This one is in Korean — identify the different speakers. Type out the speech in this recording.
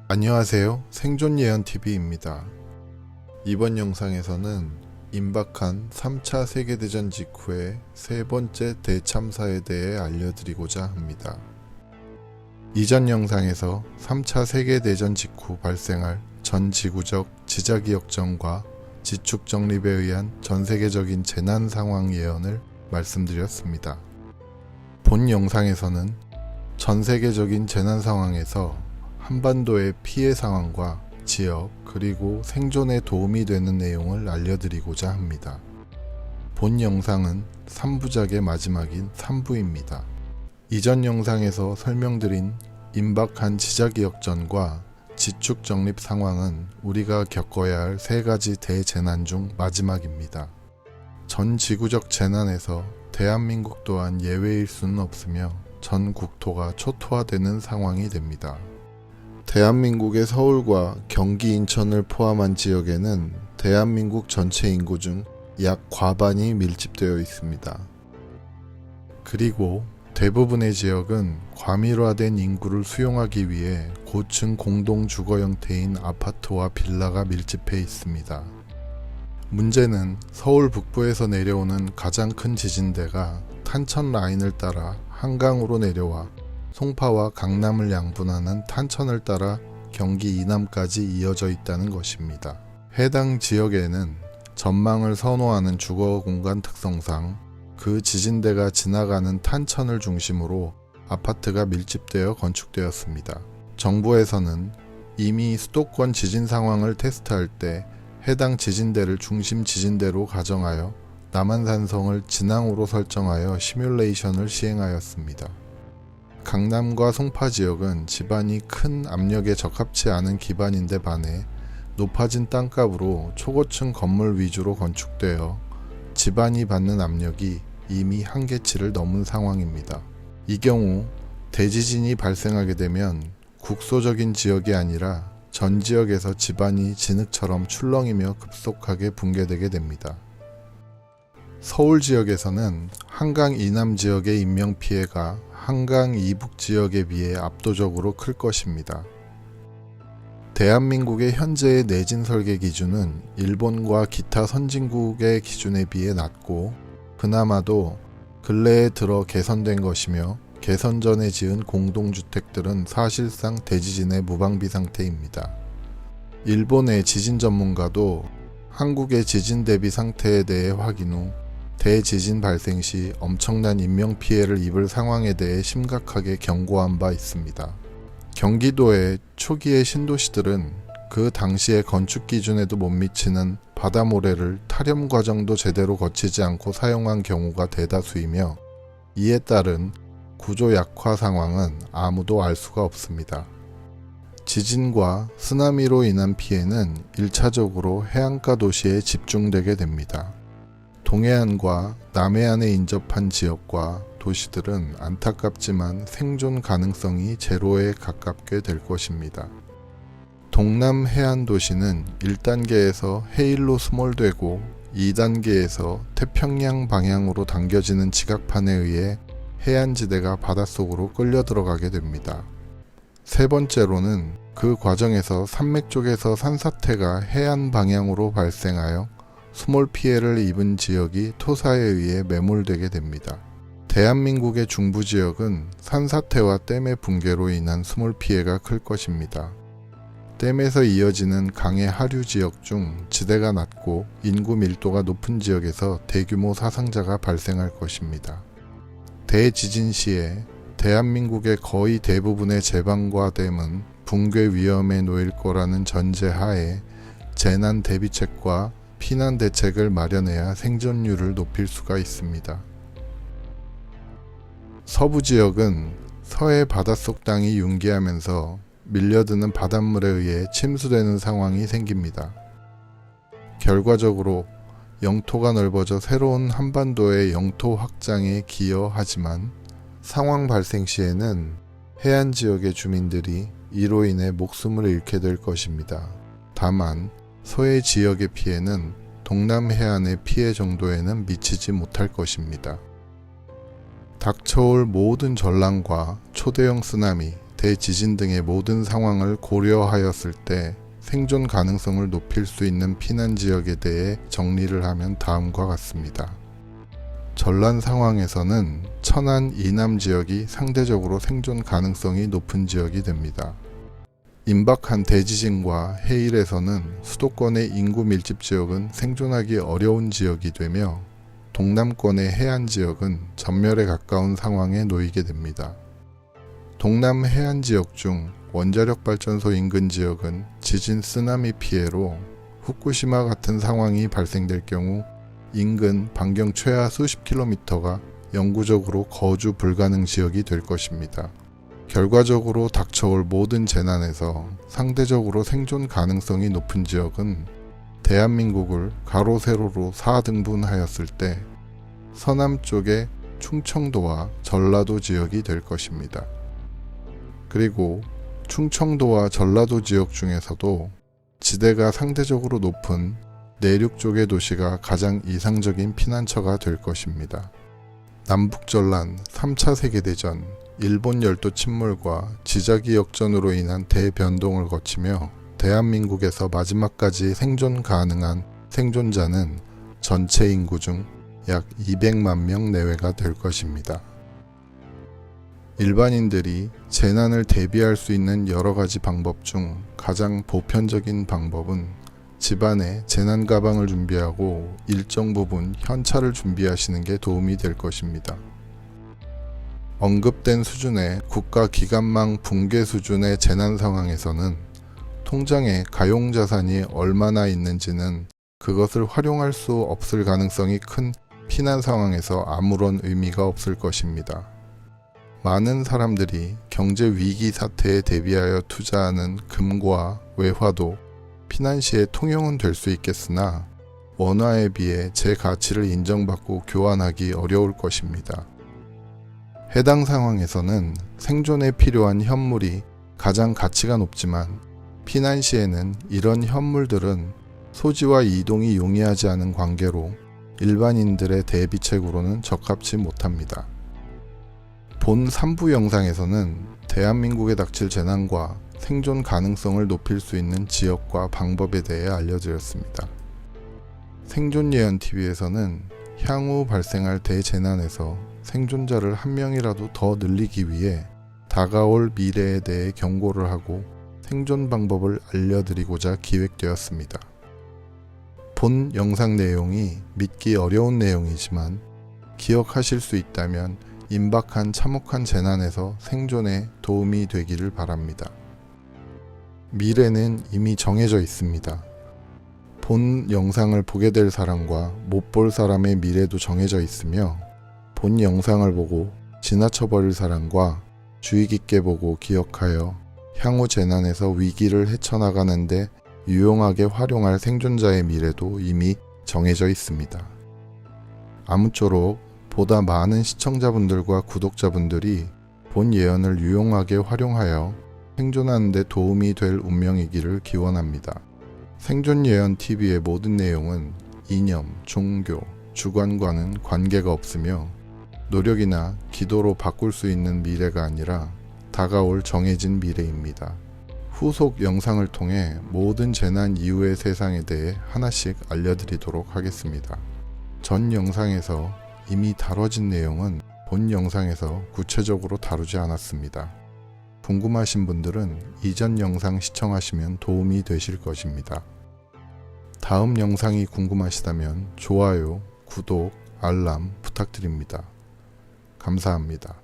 Speaker 1: 안녕하세요. 생존예언TV입니다. 이번 영상에서는 임박한 3차 세계대전 직후의 세 번째 대참사에 대해 알려드리고자 합니다. 이전 영상에서 3차 세계대전 직후 발생할 전 지구적 지자기역전과 지축정립에 의한 전세계적인 재난 상황 예언을 말씀드렸습니다. 본 영상에서는 전세계적인 재난 상황에서 한반도의 피해 상황과 지역 그리고 생존에 도움이 되는 내용을 알려드리고자 합니다. 본 영상은 3부작의 마지막인 3부입니다. 이전 영상에서 설명드린 임박한 지자기역전과 지축정립 상황은 우리가 겪어야 할 세 가지 대재난 중 마지막입니다. 전 지구적 재난에서 대한민국 또한 예외일 수는 없으며 전 국토가 초토화되는 상황이 됩니다. 대한민국의 서울과 경기 인천을 포함한 지역에는 대한민국 전체 인구 중 약 과반이 밀집되어 있습니다. 그리고 대부분의 지역은 과밀화된 인구를 수용하기 위해 고층 공동 주거 형태인 아파트와 빌라가 밀집해 있습니다. 문제는 서울 북부에서 내려오는 가장 큰 지진대가 탄천 라인을 따라 한강으로 내려와 송파와 강남을 양분하는 탄천을 따라 경기 이남까지 이어져 있다는 것입니다. 해당 지역에는 전망을 선호하는 주거 공간 특성상 그 지진대가 지나가는 탄천을 중심으로 아파트가 밀집되어 건축되었습니다. 정부에서는 이미 수도권 지진 상황을 테스트할 때 해당 지진대를 중심 지진대로 가정하여 남한산성을 진앙으로 설정하여 시뮬레이션을 시행하였습니다. 강남과 송파 지역은 지반이 큰 압력에 적합치 않은 기반인데 반해 높아진 땅값으로 초고층 건물 위주로 건축되어 지반이 받는 압력이 이미 한계치를 넘은 상황입니다. 이 경우 대지진이 발생하게 되면 국소적인 지역이 아니라 전 지역에서 지반이 진흙처럼 출렁이며 급속하게 붕괴되게 됩니다. 서울 지역에서는 한강 이남 지역의 인명피해가 한강 이북 지역에 비해 압도적으로 클 것입니다. 대한민국의 현재의 내진 설계 기준은 일본과 기타 선진국의 기준에 비해 낮고 그나마도 근래에 들어 개선된 것이며 개선 전에 지은 공동주택들은 사실상 대지진의 무방비 상태입니다. 일본의 지진 전문가도 한국의 지진 대비 상태에 대해 확인 후 대지진 발생 시 엄청난 인명피해를 입을 상황에 대해 심각하게 경고한 바 있습니다. 경기도의 초기의 신도시들은 그 당시의 건축 기준에도 못 미치는 바다모래를 타렴 과정도 제대로 거치지 않고 사용한 경우가 대다수이며 이에 따른 구조 약화 상황은 아무도 알 수가 없습니다. 지진과 쓰나미로 인한 피해는 1차적으로 해안가 도시에 집중되게 됩니다. 동해안과 남해안에 인접한 지역과 도시들은 안타깝지만 생존 가능성이 제로에 가깝게 될 것입니다. 동남 해안 도시는 1단계에서 해일로 스몰되고 2단계에서 태평양 방향으로 당겨지는 지각판에 의해 해안지대가 바닷속으로 끌려 들어가게 됩니다. 세 번째로는 그 과정에서 산맥 쪽에서 산사태가 해안 방향으로 발생하여 수몰 피해를 입은 지역이 토사에 의해 매몰되게 됩니다. 대한민국의 중부 지역은 산사태와 댐의 붕괴로 인한 수몰 피해가 클 것입니다. 댐에서 이어지는 강의 하류 지역 중 지대가 낮고 인구 밀도가 높은 지역에서 대규모 사상자가 발생할 것입니다. 대지진 시에 대한민국의 거의 대부분의 제방과 댐은 붕괴 위험에 놓일 거라는 전제하에 재난 대비책과 피난 대책을 마련해야 생존율을 높일 수가 있습니다. 서부 지역은 서해 바닷속 땅이 융기하면서 밀려드는 바닷물에 의해 침수되는 상황이 생깁니다. 결과적으로 영토가 넓어져 새로운 한반도의 영토 확장에 기여하지만 상황 발생 시에는 해안 지역의 주민들이 이로 인해 목숨을 잃게 될 것입니다. 다만 서해 지역의 피해는 동남 해안의 피해 정도에는 미치지 못할 것입니다. 닥쳐올 모든 전랑과 초대형 쓰나미, 대지진 등의 모든 상황을 고려하였을 때 생존 가능성을 높일 수 있는 피난 지역에 대해 정리를 하면 다음과 같습니다. 전란 상황에서는 천안 이남 지역이 상대적으로 생존 가능성이 높은 지역이 됩니다. 임박한 대지진과 해일에서는 수도권의 인구 밀집 지역은 생존하기 어려운 지역이 되며 동남권의 해안 지역은 전멸에 가까운 상황에 놓이게 됩니다. 동남 해안 지역 중 원자력 발전소 인근 지역은 지진 쓰나미 피해로 후쿠시마 같은 상황이 발생될 경우 인근 반경 최하 수십 킬로미터가 영구적으로 거주 불가능 지역이 될 것입니다. 결과적으로 닥쳐올 모든 재난에서 상대적으로 생존 가능성이 높은 지역은 대한민국을 가로 세로로 4등분하였을 때 서남 쪽의 충청도와 전라도 지역이 될 것입니다. 그리고 충청도와 전라도 지역 중에서도 지대가 상대적으로 높은 내륙 쪽의 도시가 가장 이상적인 피난처가 될 것입니다. 남북전란, 3차 세계대전, 일본 열도 침몰과 지자기 역전으로 인한 대변동을 거치며 대한민국에서 마지막까지 생존 가능한 생존자는 전체 인구 중 약 200만 명 내외가 될 것입니다. 일반인들이 재난을 대비할 수 있는 여러 가지 방법 중 가장 보편적인 방법은 집안에 재난 가방을 준비하고 일정 부분 현찰을 준비하시는 게 도움이 될 것입니다. 언급된 수준의 국가기관망 붕괴 수준의 재난 상황에서는 통장에 가용자산이 얼마나 있는지는 그것을 활용할 수 없을 가능성이 큰 피난 상황에서 아무런 의미가 없을 것입니다. 많은 사람들이 경제 위기 사태에 대비하여 투자하는 금과 외화도 피난 시에 통용은 될 수 있겠으나 원화에 비해 제 가치를 인정받고 교환하기 어려울 것입니다. 해당 상황에서는 생존에 필요한 현물이 가장 가치가 높지만 피난 시에는 이런 현물들은 소지와 이동이 용이하지 않은 관계로 일반인들의 대비책으로는 적합치 못합니다. 본 3부 영상에서는 대한민국에 닥칠 재난과 생존 가능성을 높일 수 있는 지역과 방법에 대해 알려드렸습니다. 생존예언TV에서는 향후 발생할 대재난에서 생존자를 한 명이라도 더 늘리기 위해 다가올 미래에 대해 경고를 하고 생존 방법을 알려드리고자 기획되었습니다. 본 영상 내용이 믿기 어려운 내용이지만 기억하실 수 있다면 임박한 참혹한 재난에서 생존에 도움이 되기를 바랍니다. 미래는 이미 정해져 있습니다. 본 영상을 보게 될 사람과 못 볼 사람의 미래도 정해져 있으며 본 영상을 보고 지나쳐버릴 사람과 주의 깊게 보고 기억하여 향후 재난에서 위기를 헤쳐나가는데 유용하게 활용할 생존자의 미래도 이미 정해져 있습니다. 아무쪼록 보다 많은 시청자분들과 구독자분들이 본 예언을 유용하게 활용하여 생존하는 데 도움이 될 운명이기를 기원합니다. 생존예언TV의 모든 내용은 이념, 종교, 주관과는 관계가 없으며 노력이나 기도로 바꿀 수 있는 미래가 아니라 다가올 정해진 미래입니다. 후속 영상을 통해 모든 재난 이후의 세상에 대해 하나씩 알려드리도록 하겠습니다. 전 영상에서 이미 다뤄진 내용은 본 영상에서 구체적으로 다루지 않았습니다. 궁금하신 분들은 이전 영상 시청하시면 도움이 되실 것입니다. 다음 영상이 궁금하시다면 좋아요, 구독, 알람 부탁드립니다. 감사합니다.